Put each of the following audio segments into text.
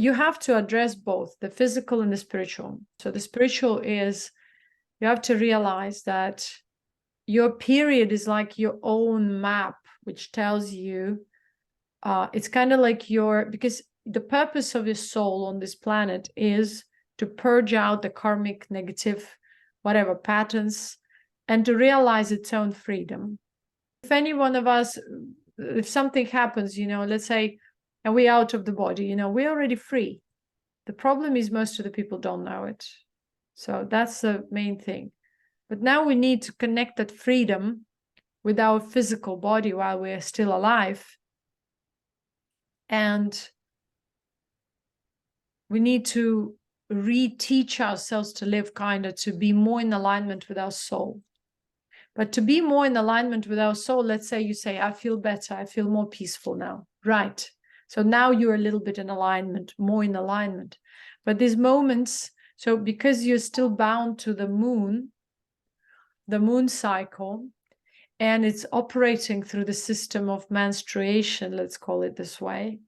you have to address both the physical and the spiritual. So the spiritual is, you have to realize that your period is like your own map, which tells you, it's kind of like because the purpose of your soul on this planet is to purge out the karmic negative, whatever patterns, and to realize its own freedom. If any one of us, if something happens, let's say, and we're out of the body, we're already free. The problem is most of the people don't know it. So that's the main thing. But now we need to connect that freedom with our physical body while we're still alive. And we need to reteach ourselves to live to be more in alignment with our soul. But to be more in alignment with our soul, let's say you say, I feel better, I feel more peaceful now. Right. So now you're a little bit in alignment, more in alignment. But these moments, so because you're still bound to the moon cycle, and it's operating through the system of menstruation, let's call it this way,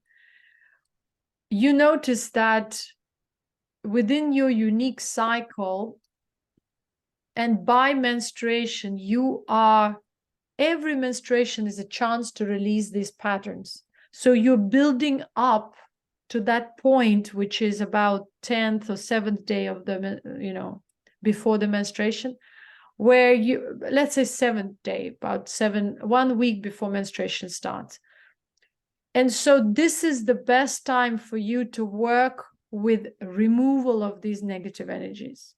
you notice that within your unique cycle and by menstruation, every menstruation is a chance to release these patterns. So you're building up to that point, which is about 10th or 7th day of the, before the menstruation, where let's say 7th day, about 1 week before menstruation starts. And so this is the best time for you to work with removal of these negative energies.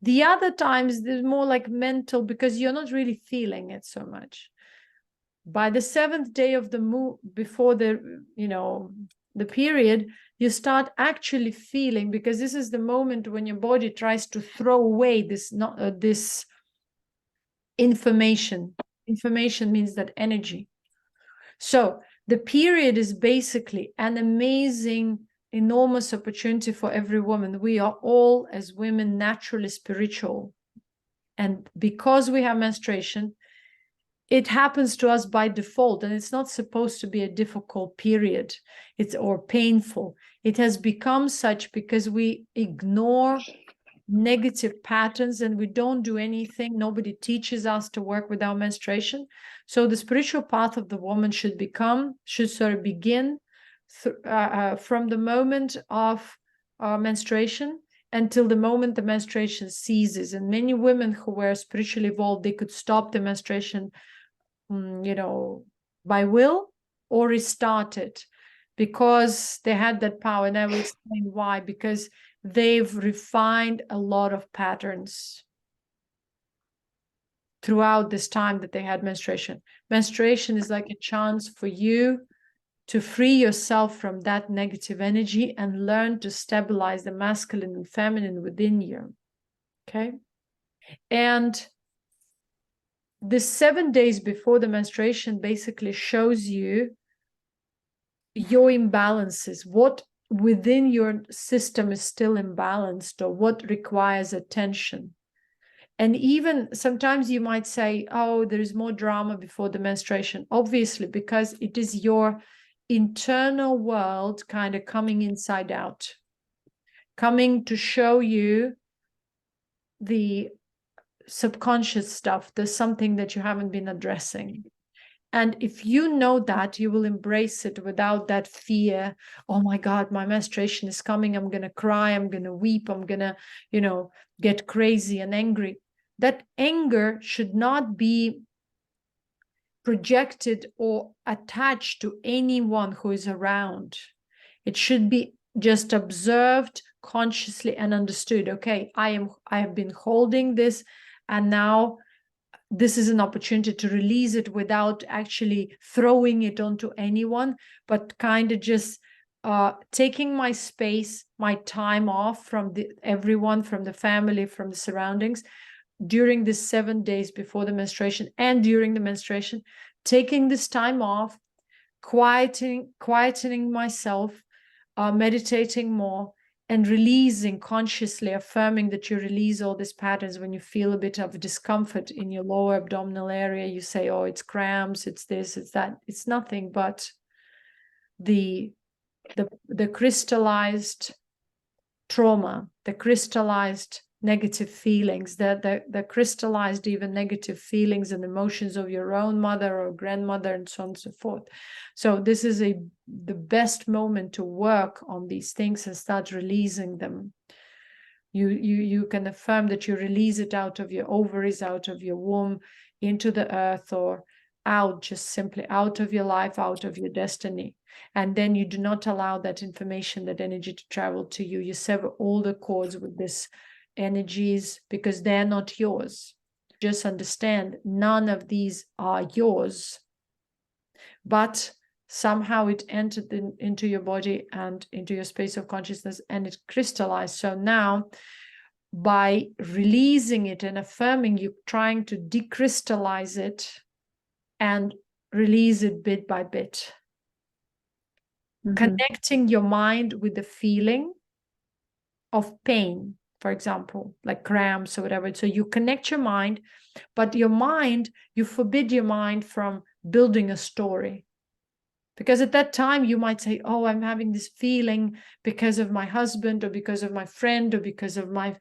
The other times, there's more like mental, because you're not really feeling it so much. By the 7th day of the moon, before the period, you start actually feeling, because this is the moment when your body tries to throw away this information. Information means that energy. So the period is basically an amazing, enormous opportunity for every woman. We are all, as women, naturally spiritual. And because we have menstruation, it happens to us by default, and it's not supposed to be a difficult period or painful. It has become such because we ignore negative patterns and we don't do anything. Nobody teaches us to work with our menstruation. So the spiritual path of the woman should begin from the moment of menstruation until the moment the menstruation ceases. And many women who were spiritually evolved, they could stop the menstruation, by will, or restart it because they had that power. And I will explain why. Because they've refined a lot of patterns throughout this time that they had menstruation. Menstruation is like a chance for you to free yourself from that negative energy and learn to stabilize the masculine and feminine within you. Okay? And the 7 days before the menstruation basically shows you your imbalances, what within your system is still imbalanced, or what requires attention. And even sometimes you might say, oh, there is more drama before the menstruation. Obviously, because it is your internal world kind of coming inside out, coming to show you the subconscious stuff. There's something that you haven't been addressing. And if you know that, you will embrace it without that fear. Oh my God, my menstruation is coming. I'm going to cry. I'm going to weep. I'm going to, get crazy and angry. That anger should not be projected or attached to anyone who is around. It should be just observed consciously and understood. Okay, I have been holding this, and now this is an opportunity to release it without actually throwing it onto anyone, but kind of just taking my space, my time off from everyone, from the family, from the surroundings, during the 7 days before the menstruation and during the menstruation, taking this time off, quietening myself, meditating more, and releasing consciously, affirming that you release all these patterns. When you feel a bit of discomfort in your lower abdominal area, you say, oh, it's cramps, it's this, it's that. It's nothing but the the crystallized trauma, the crystallized negative feelings, the crystallized even negative feelings and emotions of your own mother or grandmother, and so on and so forth. So this is the best moment to work on these things and start releasing them. You can affirm that you release it out of your ovaries, out of your womb, into the earth, or out, just simply out of your life, out of your destiny. And then you do not allow that information, that energy to travel to you. You sever all the cords with these energies because they're not yours. Just understand, none of these are yours. But somehow it entered into your body and into your space of consciousness, and it crystallized. So now, by releasing it and affirming, you're trying to decrystallize it and release it bit by bit. Connecting your mind with the feeling of pain, for example, like cramps or whatever. So you connect your mind, but your mind, you forbid your mind from building a story. Because at that time you might say, oh, I'm having this feeling because of my husband, or because of my friend, or because of my,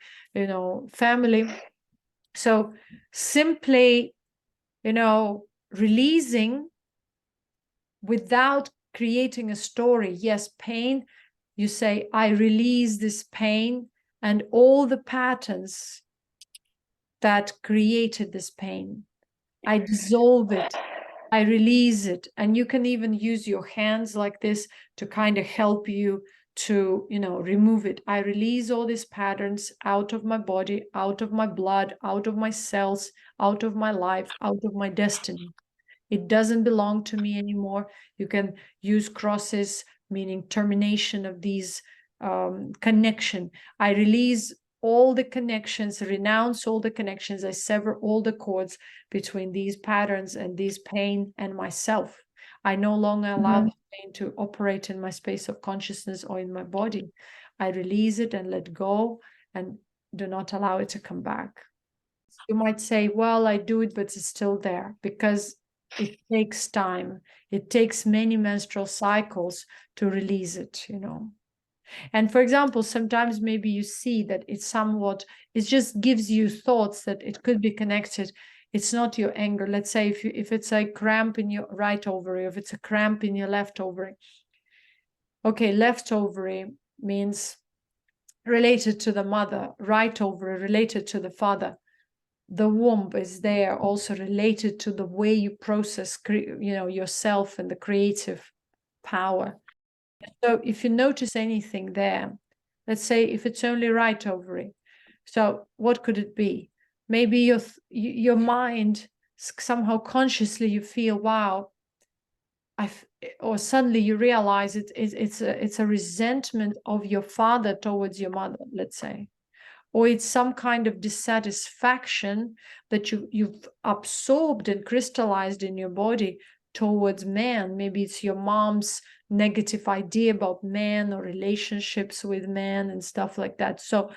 family. So simply, releasing without creating a story. Yes, pain, you say, I release this pain and all the patterns that created this pain. I dissolve it. I release it. And you can even use your hands like this to kind of help you to, remove it. I release all these patterns out of my body, out of my blood, out of my cells, out of my life, out of my destiny. It doesn't belong to me anymore. You can use crosses, meaning termination of these connection. I release all the connections, renounce all the connections. I sever all the cords between these patterns and this pain and myself. I no longer allow the pain to operate in my space of consciousness or in my body. I release it and let go and do not allow it to come back. You might say, well, I do it, but it's still there, because it takes time. It takes many menstrual cycles to release it, And for example, sometimes maybe you see that it just gives you thoughts that it could be connected. It's not your anger. Let's say if it's a cramp in your right ovary, or if it's a cramp in your left ovary. Okay, left ovary means related to the mother, right ovary related to the father. The womb is there also related to the way you process, yourself and the creative power. So if you notice anything there, let's say if it's only right ovary, so what could it be? Maybe your mind somehow consciously you feel, wow, or suddenly you realize it's a resentment of your father towards your mother, let's say. Or it's some kind of dissatisfaction that you've absorbed and crystallized in your body towards man. Maybe it's your mom's negative idea about man or relationships with man and stuff like that. So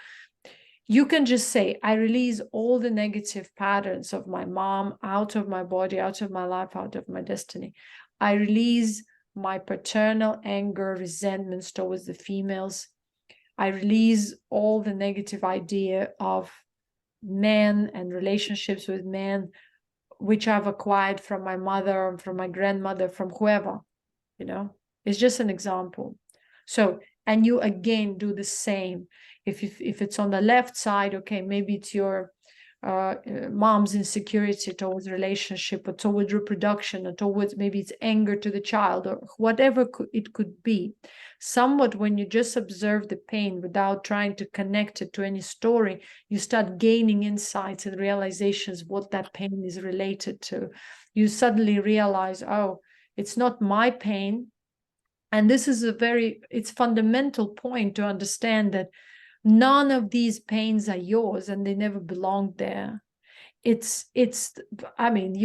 you can just say, I release all the negative patterns of my mom out of my body, out of my life, out of my destiny. I release my paternal anger, resentments towards the females. I release all the negative idea of men and relationships with men, which I've acquired from my mother, from my grandmother, from whoever, It's just an example. So, and you again do the same. If it's on the left side, okay, maybe it's your mom's insecurity towards relationship, or towards reproduction, or towards, maybe it's anger to the child, or whatever it could be. Somewhat, when you just observe the pain without trying to connect it to any story, you start gaining insights and realizations what that pain is related to. You suddenly realize, oh, it's not my pain. And this is it's fundamental point to understand that none of these pains are yours and they never belonged there. You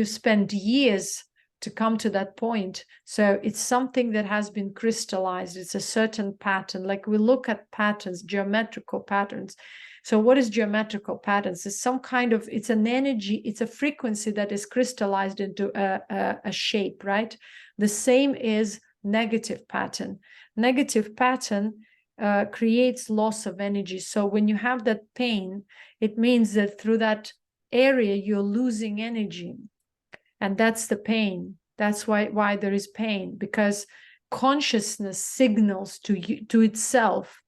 spent years to come to that point. So it's something that has been crystallized. It's a certain pattern. Like we look at patterns, geometrical patterns. So what is geometrical patterns? It's it's an energy, it's a frequency that is crystallized into a shape, right? The same is negative pattern. Negative pattern creates loss of energy. So when you have that pain, it means that through that area you're losing energy, and that's the pain. That's why there is pain, because consciousness signals to itself,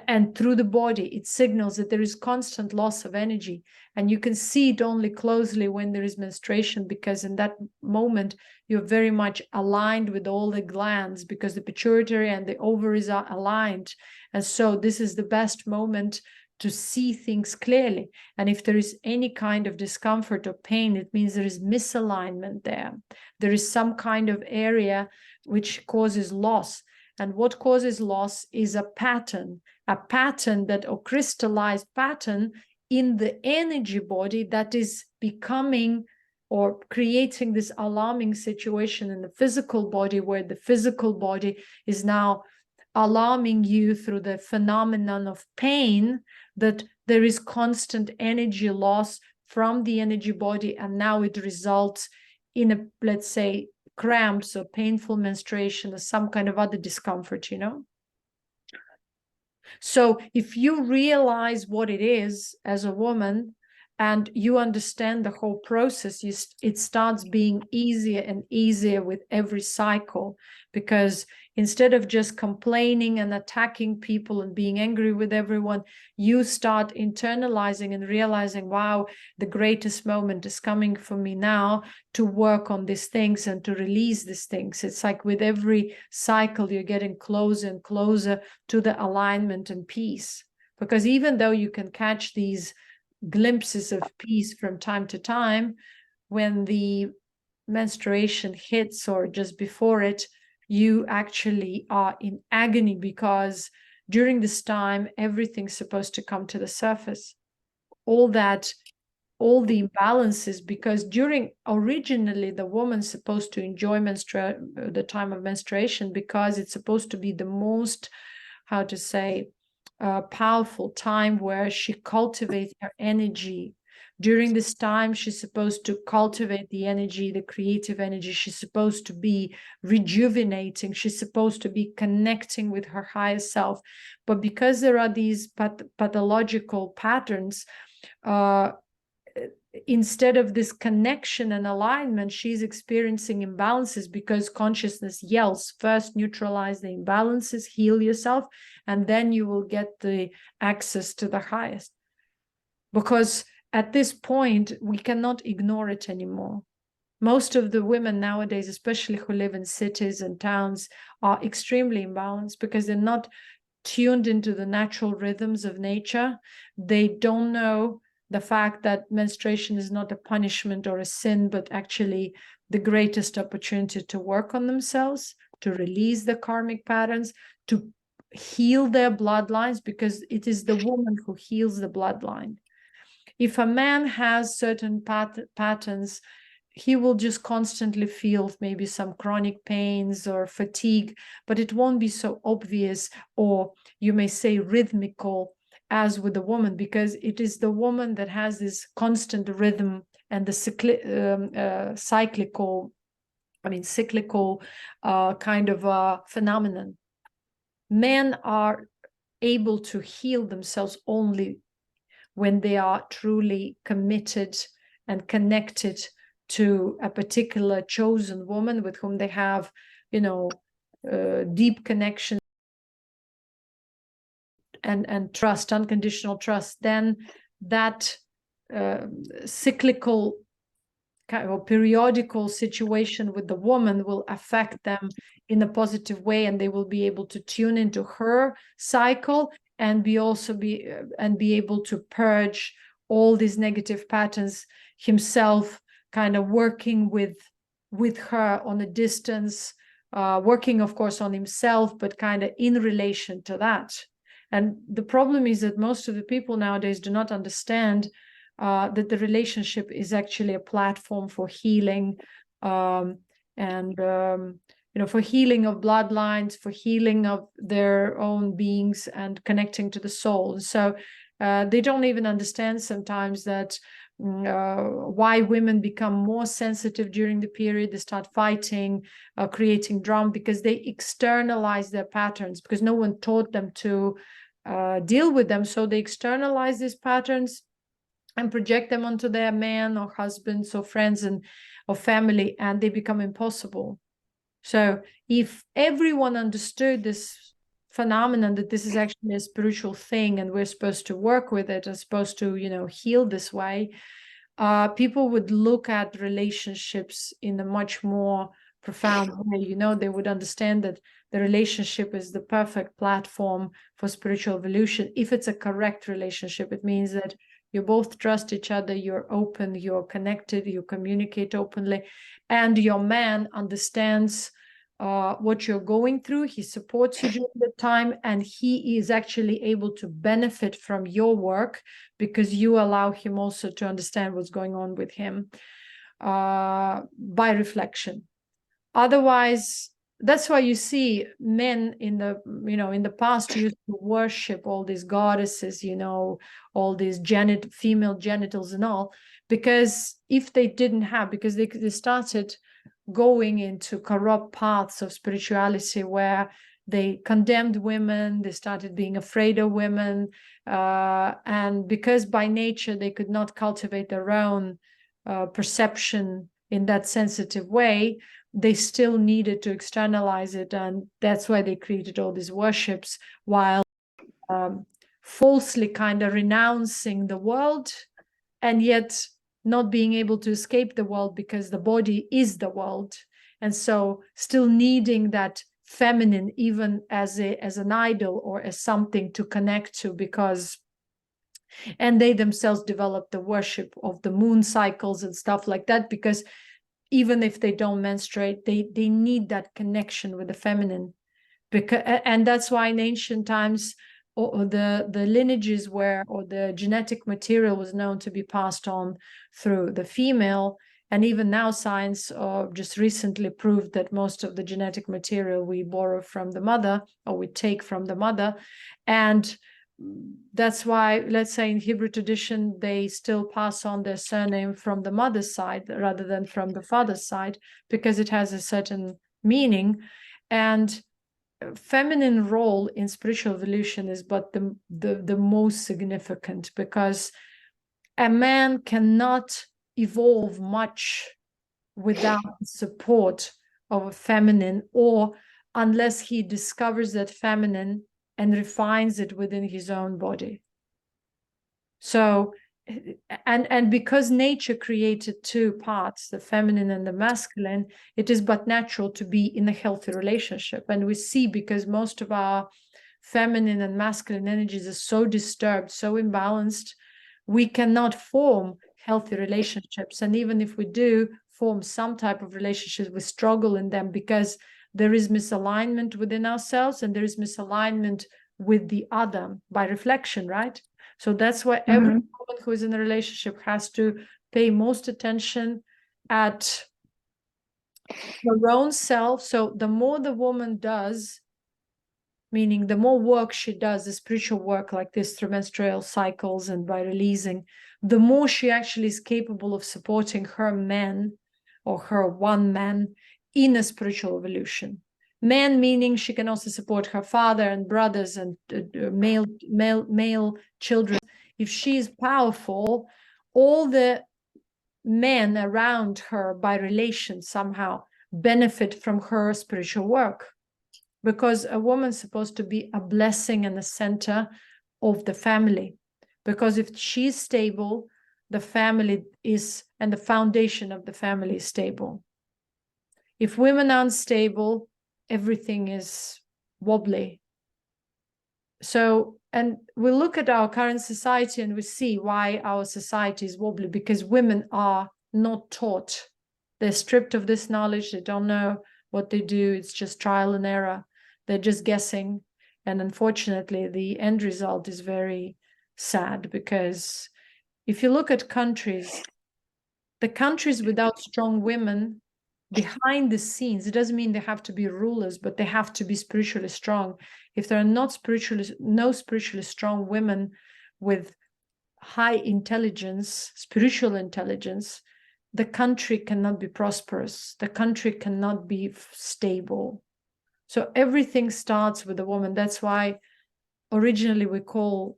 and through the body it signals that there is constant loss of energy. And you can see it only closely when there is menstruation, because in that moment you're very much aligned with all the glands, because the pituitary and the ovaries are aligned. And so this is the best moment to see things clearly. And if there is any kind of discomfort or pain, it means there is misalignment there. There is some kind of area which causes loss. And what causes loss is a pattern that, or crystallized pattern in the energy body, that is becoming or creating this alarming situation in the physical body, where the physical body is now alarming you through the phenomenon of pain, that there is constant energy loss from the energy body, and now it results in a, let's say, cramps or painful menstruation or some kind of other discomfort, you know. So if you realize what it is as a woman and you understand the whole process, it starts being easier and easier with every cycle, because instead of just complaining and attacking people and being angry with everyone, you start internalizing and realizing, wow, the greatest moment is coming for me now to work on these things and to release these things. It's like with every cycle, you're getting closer and closer to the alignment and peace. Because even though you can catch these glimpses of peace from time to time, when the menstruation hits or just before it, you actually are in agony, because during this time everything's supposed to come to the surface, all the imbalances, because originally the woman's supposed to enjoy the time of menstruation, because it's supposed to be the most, how to say, powerful time where she cultivates her energy. During this time, she's supposed to cultivate the energy, the creative energy. She's supposed to be rejuvenating. She's supposed to be connecting with her higher self. But because there are these pathological patterns, instead of this connection and alignment, she's experiencing imbalances, because consciousness yells, first neutralize the imbalances, heal yourself, and then you will get the access to the highest. Because at this point, we cannot ignore it anymore. Most of the women nowadays, especially who live in cities and towns, are extremely imbalanced, because they're not tuned into the natural rhythms of nature. They don't know the fact that menstruation is not a punishment or a sin, but actually the greatest opportunity to work on themselves, to release the karmic patterns, to heal their bloodlines, because it is the woman who heals the bloodline. If a man has certain patterns, he will just constantly feel maybe some chronic pains or fatigue, but it won't be so obvious, or you may say rhythmical, as with the woman, because it is the woman that has this constant rhythm and the cyclical kind of phenomenon. Men are able to heal themselves only when they are truly committed and connected to a particular chosen woman with whom they have, deep connection and trust, unconditional trust. Then that cyclical kind of periodical situation with the woman will affect them in a positive way, and they will be able to tune into her cycle and be able to purge all these negative patterns himself, kind of working with her on a distance, working of course on himself, but kind of in relation to that. And the problem is that most of the people nowadays do not understand that the relationship is actually a platform for healing, for healing of bloodlines, for healing of their own beings and connecting to the soul. So they don't even understand sometimes that why women become more sensitive during the period. They start fighting, creating drama, because they externalize their patterns, because no one taught them to deal with them. So they externalize these patterns and project them onto their man or husbands or friends or family, and they become impossible. So if everyone understood this phenomenon, that this is actually a spiritual thing and we're supposed to work with it and supposed to, heal this way, people would look at relationships in a much more profound way. They would understand that the relationship is the perfect platform for spiritual evolution. If it's a correct relationship, it means that you both trust each other, you're open, you're connected, you communicate openly, and your man understands what you're going through. He supports you during the time, and he is actually able to benefit from your work because you allow him also to understand what's going on with him by reflection. Otherwise, that's why you see men in the past used to worship all these goddesses, all these female genitals and all, because if they didn't have, because they started going into corrupt paths of spirituality where they condemned women, they started being afraid of women, and because by nature they could not cultivate their own perception in that sensitive way, they still needed to externalize it, and that's why they created all these worships while falsely kind of renouncing the world, and yet not being able to escape the world because the body is the world, and so still needing that feminine even as an idol or as something to connect to, and they themselves develop the worship of the moon cycles and stuff like that, because even if they don't menstruate, they need that connection with the feminine. And that's why in ancient times, or the lineages or the genetic material was known to be passed on through the female. And even now science just recently proved that most of the genetic material we borrow from the mother, or we take from the mother. And that's why, let's say in Hebrew tradition, they still pass on their surname from the mother's side rather than from the father's side, because it has a certain meaning. And feminine role in spiritual evolution is but the most significant, because a man cannot evolve much without the support of a feminine, or unless he discovers that feminine and refines it within his own body. So, and because nature created two parts, the feminine and the masculine, it is but natural to be in a healthy relationship. And we see, because most of our feminine and masculine energies are so disturbed, so imbalanced, we cannot form healthy relationships. And even if we do form some type of relationships, we struggle in them because there is misalignment within ourselves, and there is misalignment with the other by reflection, right? So that's why every woman who is in a relationship has to pay most attention at her own self. So the more the woman does, meaning the more work she does, the spiritual work like this through menstrual cycles and by releasing, the more she actually is capable of supporting her man or her one man in a spiritual evolution. Man meaning she can also support her father and brothers and male children. If she is powerful, all the men around her by relation somehow benefit from her spiritual work, because a woman's supposed to be a blessing and the center of the family. Because if she's stable, the family is, and the foundation of the family is stable. If women are unstable, everything is wobbly. So, and we look at our current society and we see why our society is wobbly, because women are not taught. They're stripped of this knowledge. They don't know what they do. It's just trial and error. They're just guessing. And unfortunately, the end result is very sad, because if you look at countries, the countries without strong women behind the scenes, it doesn't mean they have to be rulers, but they have to be spiritually strong. If there are no spiritually strong women with high intelligence, spiritual intelligence, the country cannot be prosperous. The country cannot be stable. So everything starts with the woman. That's why originally we call,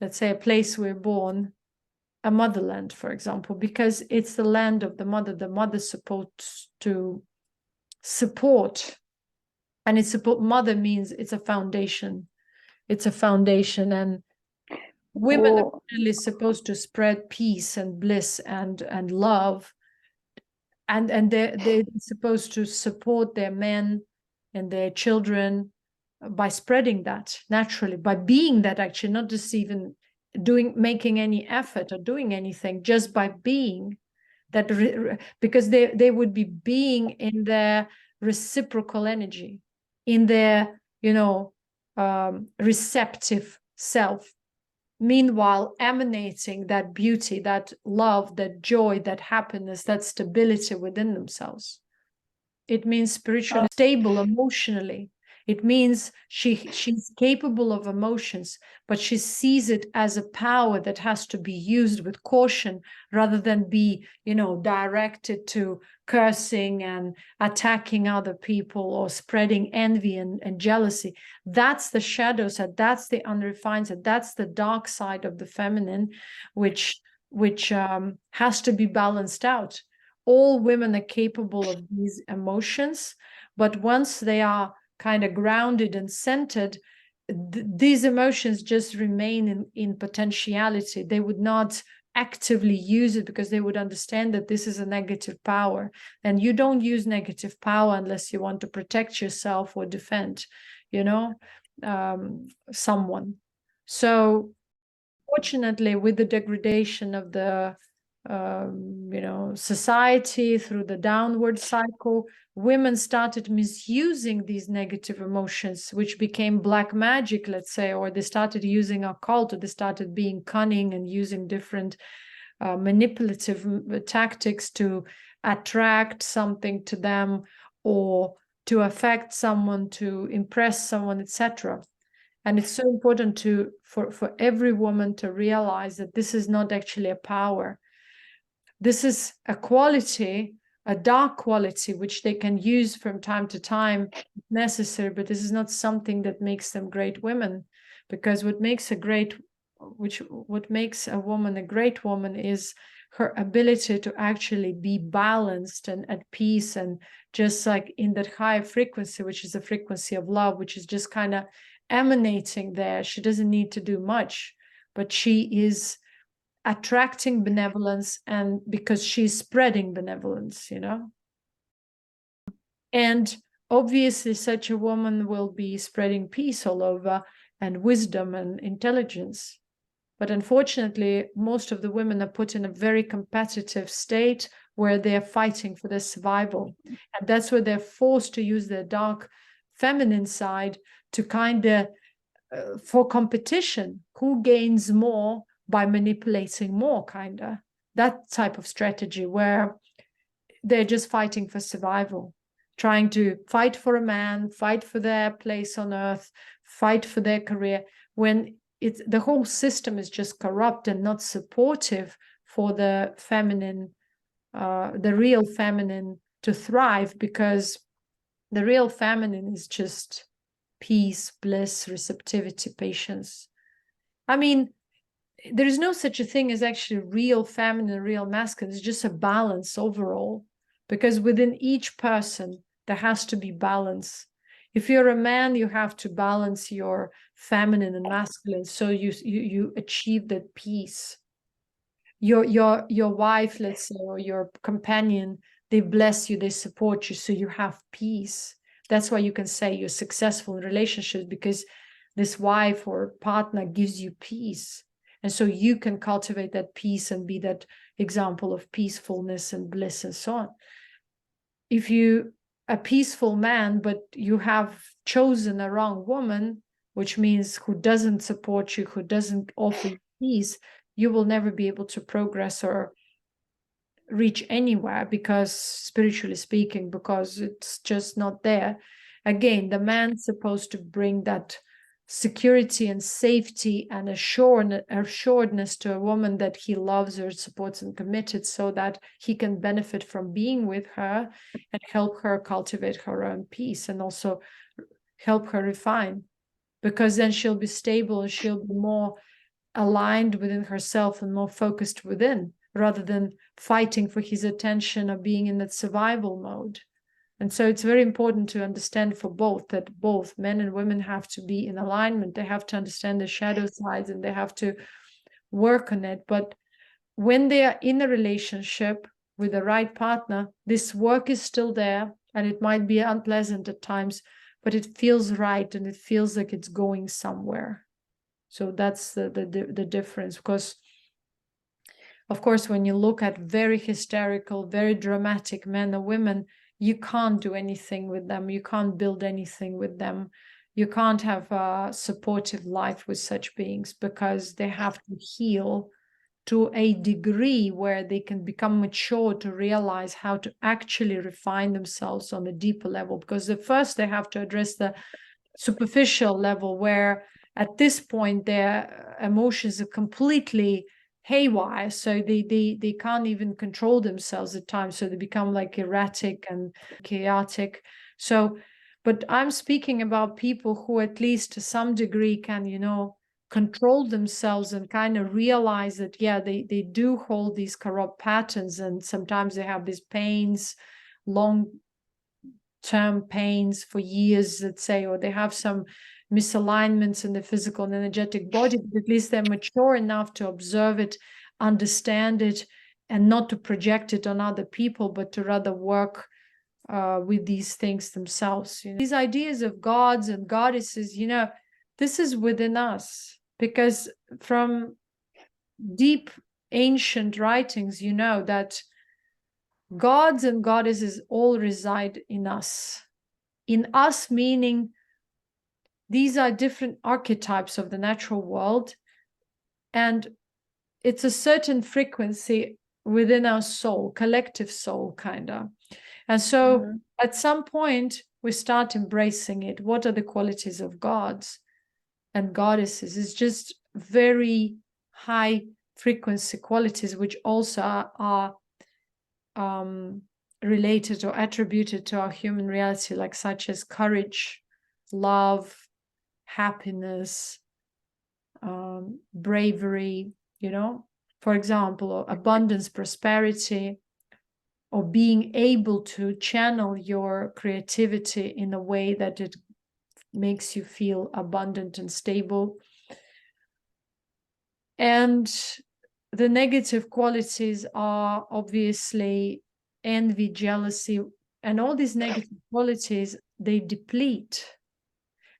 let's say, a place we're born a motherland, for example, because it's the land of the mother. The mother's supposed to support, and it's support. Mother means it's a foundation. It's a foundation, and women are really supposed to spread peace and bliss and love, and they're supposed to support their men and their children by spreading that naturally, by being that, actually, not just even making any effort or doing anything, just by being that, because they would be being in their reciprocal energy, in their, receptive self, meanwhile emanating that beauty, that love, that joy, that happiness, that stability within themselves. It means spiritually stable emotionally. It means she's capable of emotions, but she sees it as a power that has to be used with caution rather than be, directed to cursing and attacking other people or spreading envy and jealousy. That's the shadow side. That's the unrefined side. That's the dark side of the feminine, which has to be balanced out. All women are capable of these emotions, but once they are kind of grounded and centered, these emotions just remain in potentiality. They would not actively use it because they would understand that this is a negative power, and you don't use negative power unless you want to protect yourself or defend, someone. So fortunately, with the degradation of the society through the downward cycle, women started misusing these negative emotions, which became black magic, let's say, or they started using occult, or they started being cunning and using different manipulative tactics to attract something to them or to affect someone, to impress someone, etc. And it's so important for every woman to realize that this is not actually a power. This is a quality, a dark quality, which they can use from time to time if necessary, but this is not something that makes them great women. Because what makes a woman a great woman is her ability to actually be balanced and at peace, and just like in that high frequency, which is the frequency of love, which is just kind of emanating there. She doesn't need to do much, but she is attracting benevolence, and because she's spreading benevolence, and obviously such a woman will be spreading peace all over, and wisdom and intelligence. But unfortunately, most of the women are put in a very competitive state where they're fighting for their survival, and that's where they're forced to use their dark feminine side to kind of for competition, who gains more by manipulating more, kind of that type of strategy where they're just fighting for survival, trying to fight for a man, fight for their place on earth, fight for their career, when the whole system is just corrupt and not supportive for the feminine, the real feminine to thrive, because the real feminine is just peace, bliss, receptivity, patience. I mean, there is no such a thing as actually real feminine, real masculine. It's just a balance overall, because within each person, there has to be balance. If you're a man, you have to balance your feminine and masculine, so you achieve that peace. Your wife, let's say, or your companion, they bless you, they support you, so you have peace. That's why you can say you're successful in relationships, because this wife or partner gives you peace. And so you can cultivate that peace and be that example of peacefulness and bliss and so on. If you a peaceful man, but you have chosen a wrong woman, which means who doesn't support you, who doesn't offer you peace, you will never be able to progress or reach anywhere, because spiritually speaking, because it's just not there. Again, the man's supposed to bring that security and safety and assuredness to a woman that he loves her, supports, and committed, so that he can benefit from being with her and help her cultivate her own peace, and also help her refine, because then she'll be stable and she'll be more aligned within herself and more focused within, rather than fighting for his attention or being in that survival mode. And so it's very important to understand for both, that both men and women have to be in alignment. They have to understand the shadow sides and they have to work on it. But when they are in a relationship with the right partner, this work is still there, and it might be unpleasant at times, but it feels right and it feels like it's going somewhere. So that's the difference. Because, of course, when you look at very hysterical, very dramatic men or women, you can't do anything with them. You can't build anything with them. You can't have a supportive life with such beings, because they have to heal to a degree where they can become mature to realize how to actually refine themselves on a deeper level. Because at first they have to address the superficial level, where at this point their emotions are completely haywire, so they can't even control themselves at times, so they become like erratic and chaotic. So, but I'm speaking about people who at least to some degree can, control themselves and kind of realize that, yeah, they do hold these corrupt patterns, and sometimes they have these pains, long-term pains for years, let's say, or they have some misalignments in the physical and energetic body, but at least they're mature enough to observe it, understand it, and not to project it on other people, but to rather work with these things themselves. These ideas of gods and goddesses, this is within us, because from deep ancient writings, that gods and goddesses all reside in us. In us, meaning these are different archetypes of the natural world, and it's a certain frequency within our soul, collective soul, kind of. And so at some point, we start embracing it. What are the qualities of gods and goddesses? It's just very high frequency qualities, which also are related or attributed to our human reality, like such as courage, love, happiness, bravery, for example, or abundance, prosperity, or being able to channel your creativity in a way that it makes you feel abundant and stable. And the negative qualities are obviously envy, jealousy, and all these negative qualities, they deplete.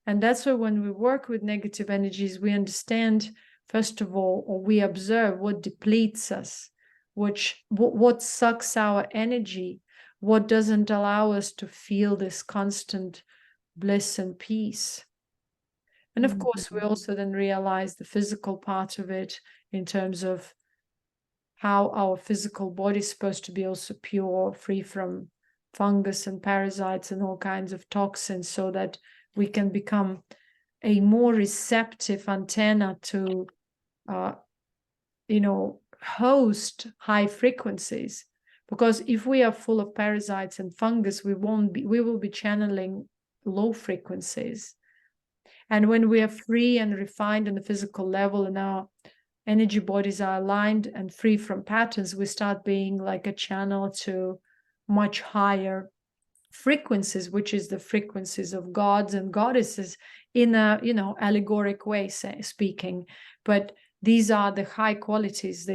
And that's why when we work with negative energies, we understand, first of all, or we observe what depletes us, what sucks our energy, what doesn't allow us to feel this constant bliss and peace. And of course, we also then realize the physical part of it, in terms of how our physical body is supposed to be also pure, free from fungus and parasites and all kinds of toxins, so that we can become a more receptive antenna to, host high frequencies. Because if we are full of parasites and fungus, we will be channeling low frequencies. And when we are free and refined on the physical level, and our energy bodies are aligned and free from patterns, we start being like a channel to much higher frequencies, which is the frequencies of gods and goddesses in a allegoric way, speaking. But these are the high qualities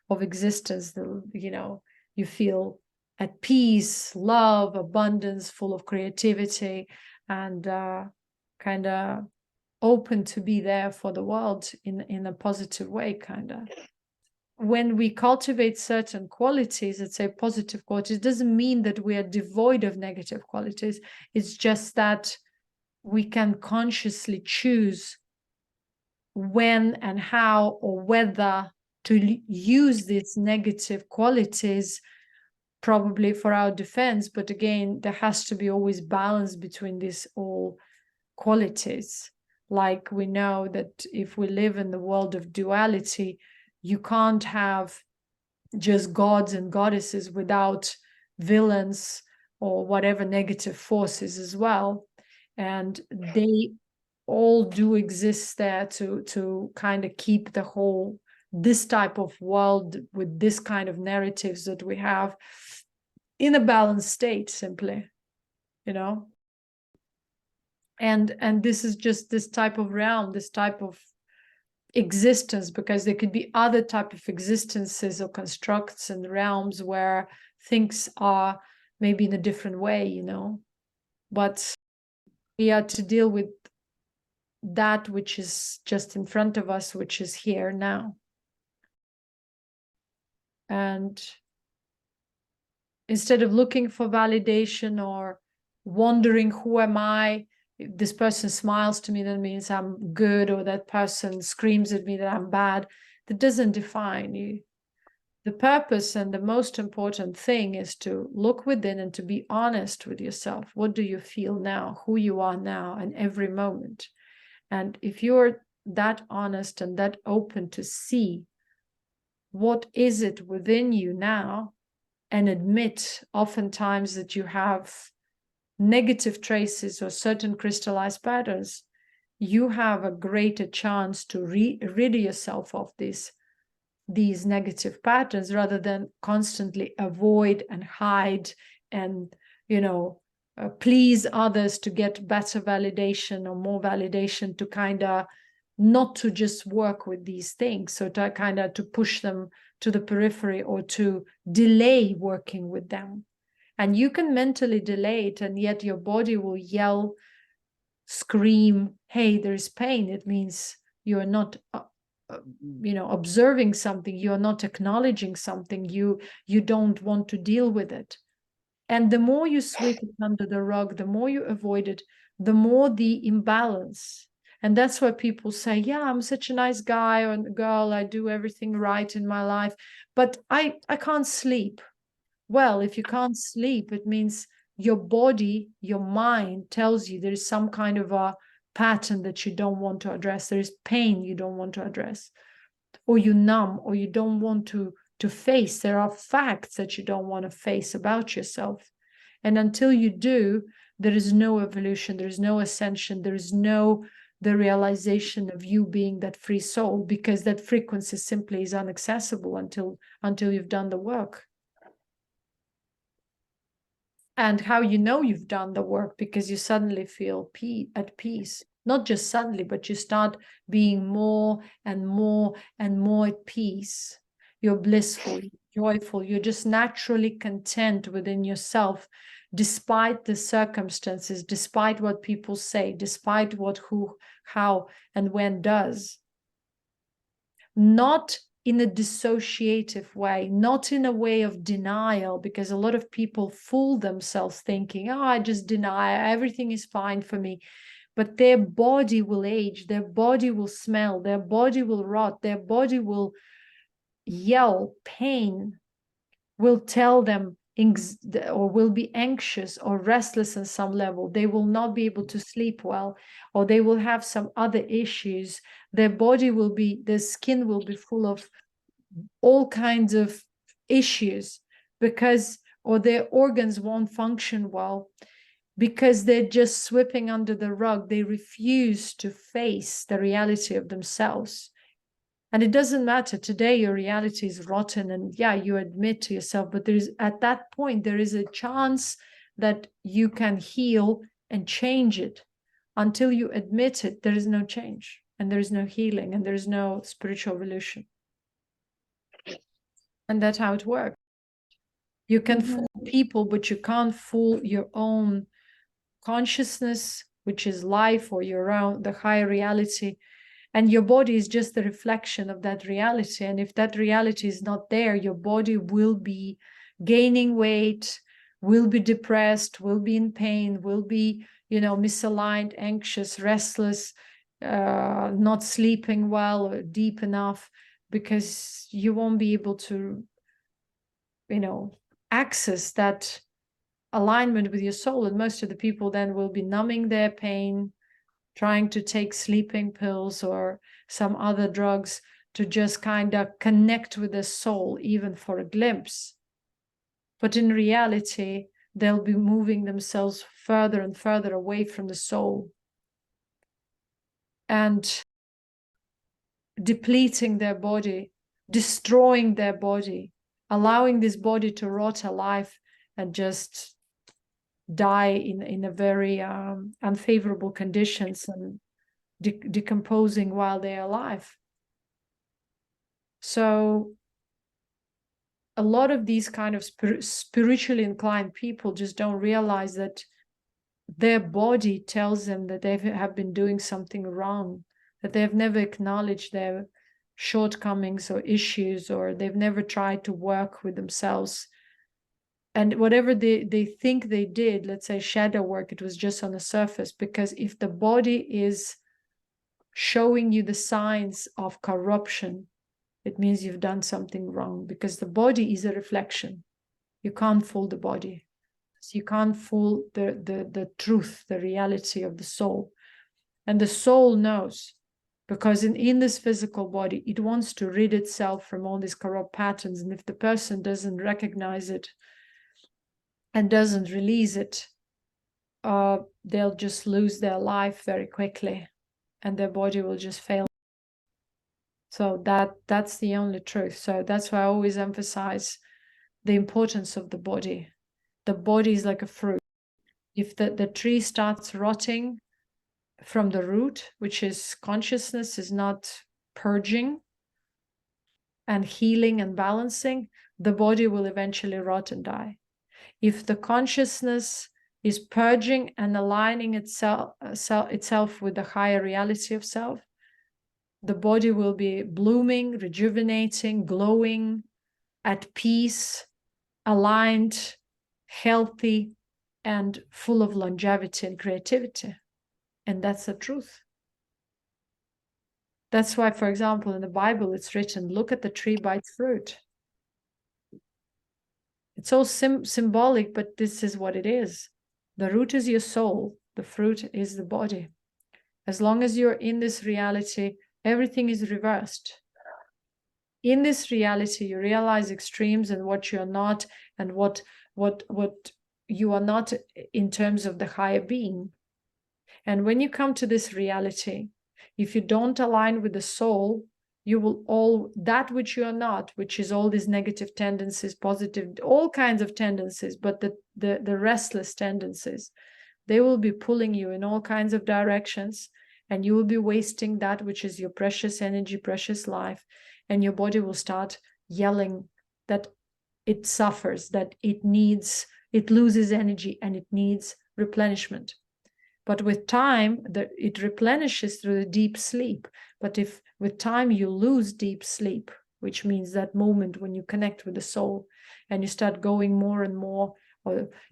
of existence. You feel at peace, love, abundance, full of creativity, and kind of open to be there for the world in a positive way, kind of. When we cultivate certain qualities, let's say positive qualities, it doesn't mean that we are devoid of negative qualities. It's just that we can consciously choose when and how or whether to use these negative qualities, probably for our defense. But again, there has to be always balance between these all qualities. Like we know that if we live in the world of duality, you can't have just gods and goddesses without villains or whatever negative forces as well. And they all do exist there to kind of keep the whole, this type of world with this kind of narratives that we have in a balanced state, simply, you know. And this is just this type of realm, this type of existence, because there could be other type of existences or constructs and realms where things are maybe in a different way, you know. But we are to deal with that which is just in front of us, which is here now. And instead of looking for validation or wondering, who am I? If this person smiles to me, that means I'm good, or that person screams at me that I'm bad. That doesn't define you. The purpose and the most important thing is to look within and to be honest with yourself. What do you feel now? Who you are now and every moment. And if you're that honest and that open to see what is it within you now, and admit oftentimes that you have negative traces or certain crystallized patterns, you have a greater chance to rid yourself of these negative patterns, rather than constantly avoid and hide and, you know, please others to get better validation or more validation, to kind of not to just work with these things, so to kind of to push them to the periphery or to delay working with them. And you can mentally delay it, and yet your body will yell, scream, hey, there's pain. It means you're not you know, observing something, you're not acknowledging something, you don't want to deal with it. And the more you sweep it under the rug, the more you avoid it, the more the imbalance. And that's why people say, yeah, I'm such a nice guy or girl, I do everything right in my life, but I can't sleep. Well, if you can't sleep, it means your body, your mind tells you there is some kind of a pattern that you don't want to address. There is pain you don't want to address, or you numb, or you don't want to face. There are facts that you don't want to face about yourself. And until you do, there is no evolution, there is no ascension, there is no the realization of you being that free soul, because that frequency simply is inaccessible until you've done the work. And how you know you've done the work? Because you suddenly feel at peace. Not just suddenly, but you start being more and more and more at peace. You're blissful, joyful, you're just naturally content within yourself, despite the circumstances, despite what people say, despite what, who, how, and when does. Not in a dissociative way, not in a way of denial, because a lot of people fool themselves thinking, oh, I just deny, everything is fine for me. But their body will age, their body will smell, their body will rot, their body will yell, pain will tell them, or will be anxious or restless on some level. They will not be able to sleep well, or they will have some other issues. Their body will be, their skin will be full of all kinds of issues, because, or their organs won't function well, because they're just sweeping under the rug. They refuse to face the reality of themselves. And it doesn't matter, today your reality is rotten, and yeah, you admit to yourself, but there's, at that point, there is a chance that you can heal and change it. Until you admit it, there is no change, and there is no healing, and there is no spiritual evolution. And that's how it works. You can fool people, but you can't fool your own consciousness, which is life, or your own, the higher reality. And your body is just the reflection of that reality. And if that reality is not there, your body will be gaining weight, will be depressed, will be in pain, will be, you know, misaligned, anxious, restless, not sleeping well or deep enough, because you won't be able to, you know, access that alignment with your soul. And most of the people then will be numbing their pain, trying to take sleeping pills or some other drugs to just kind of connect with the soul, even for a glimpse. But in reality, they'll be moving themselves further and further away from the soul and depleting their body, destroying their body, allowing this body to rot alive and just die in a very unfavorable conditions and decomposing while they're alive. So a lot of these kind of spiritually inclined people just don't realize that their body tells them that they have been doing something wrong, that they have never acknowledged their shortcomings or issues, or they've never tried to work with themselves. And whatever they think they did, let's say shadow work, it was just on the surface. Because if the body is showing you the signs of corruption, it means you've done something wrong, because the body is a reflection. You can't fool the body. So you can't fool the truth, the reality of the soul. And the soul knows, because in this physical body, it wants to rid itself from all these corrupt patterns. And if the person doesn't recognize it and doesn't release it, they'll just lose their life very quickly, and their body will just fail. So that's the only truth. So that's why I always emphasize the importance of the body. The body is like a fruit. If the tree starts rotting from the root, which is consciousness, is not purging and healing and balancing, the body will eventually rot and die. If the consciousness is purging and aligning itself with the higher reality of self, the body will be blooming, rejuvenating, glowing, at peace, aligned, healthy, and full of longevity and creativity. And that's the truth. That's why, for example, in the Bible, it's written, look at the tree by its fruit. It's all symbolic, but this is what it is. The root is your soul. The fruit is the body. As long as you're in this reality, everything is reversed. In this reality, you realize extremes and what you're not, and what you are not in terms of the higher being. And when you come to this reality, if you don't align with the soul, you will that which you are not, which is all these negative tendencies, positive, all kinds of tendencies, but the restless tendencies, they will be pulling you in all kinds of directions, and you will be wasting that which is your precious energy, precious life, and your body will start yelling that it suffers, that it loses energy and it needs replenishment. But with time, it replenishes through the deep sleep. But if with time you lose deep sleep, which means that moment when you connect with the soul and you start going more and more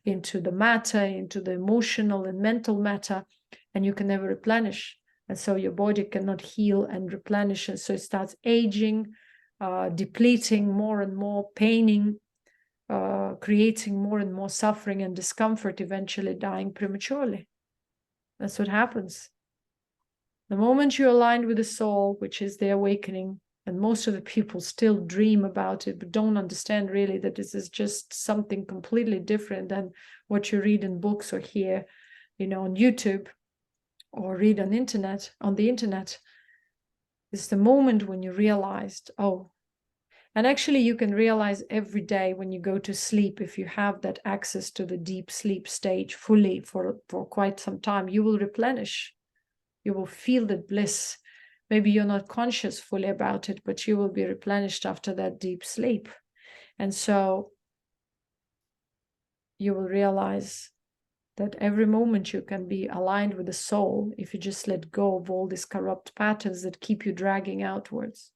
into the matter, into the emotional and mental matter, and you can never replenish. And so your body cannot heal and replenish. And so it starts aging, depleting more and more, paining, creating more and more suffering and discomfort, eventually dying prematurely. That's what happens. The moment you're aligned with the soul, which is the awakening, and most of the people still dream about it, but don't understand really that this is just something completely different than what you read in books or hear, on YouTube or read on the internet. It's the moment when you realized, oh, and actually you can realize every day when you go to sleep, if you have that access to the deep sleep stage fully for quite some time, you will replenish. You will feel the bliss. Maybe you're not conscious fully about it, but you will be replenished after that deep sleep. And so you will realize that every moment you can be aligned with the soul if you just let go of all these corrupt patterns that keep you dragging outwards.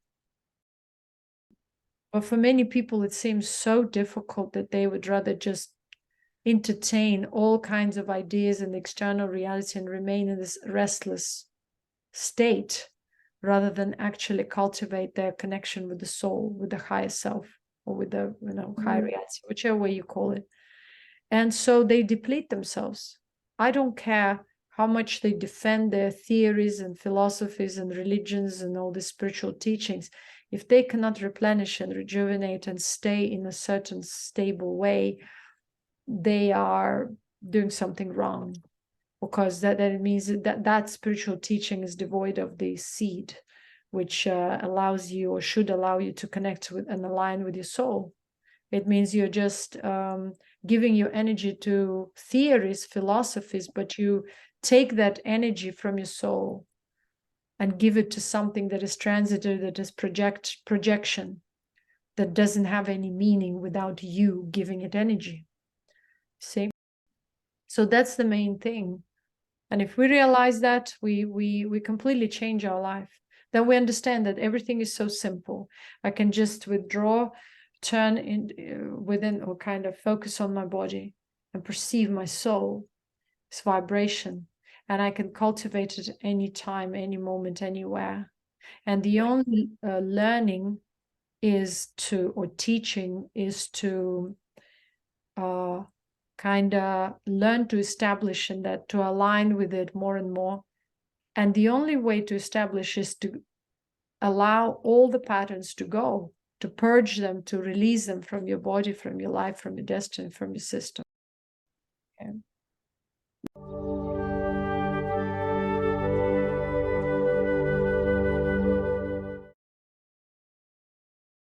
But for many people, it seems so difficult that they would rather just entertain all kinds of ideas in the external reality and remain in this restless state, rather than actually cultivate their connection with the soul, with the higher self, or with the higher reality, whichever way you call it. And so they deplete themselves. I don't care how much they defend their theories and philosophies and religions and all these spiritual teachings, if they cannot replenish and rejuvenate and stay in a certain stable way, they are doing something wrong, because that means that spiritual teaching is devoid of the seed, which allows you, or should allow you, to connect with and align with your soul. It means you're just giving your energy to theories, philosophies, but you take that energy from your soul and give it to something that is transitory, that is projection, that doesn't have any meaning without you giving it energy. See? So that's the main thing. And if we realize that, we completely change our life. Then we understand that everything is so simple. I can just withdraw, turn in within, or kind of focus on my body and perceive my soul, its vibration. And I can cultivate it any time, any moment, anywhere. And the only learning is to, or teaching is to kind of learn to establish in that, to align with it more and more. And the only way to establish is to allow all the patterns to go, to purge them, to release them from your body, from your life, from your destiny, from your system.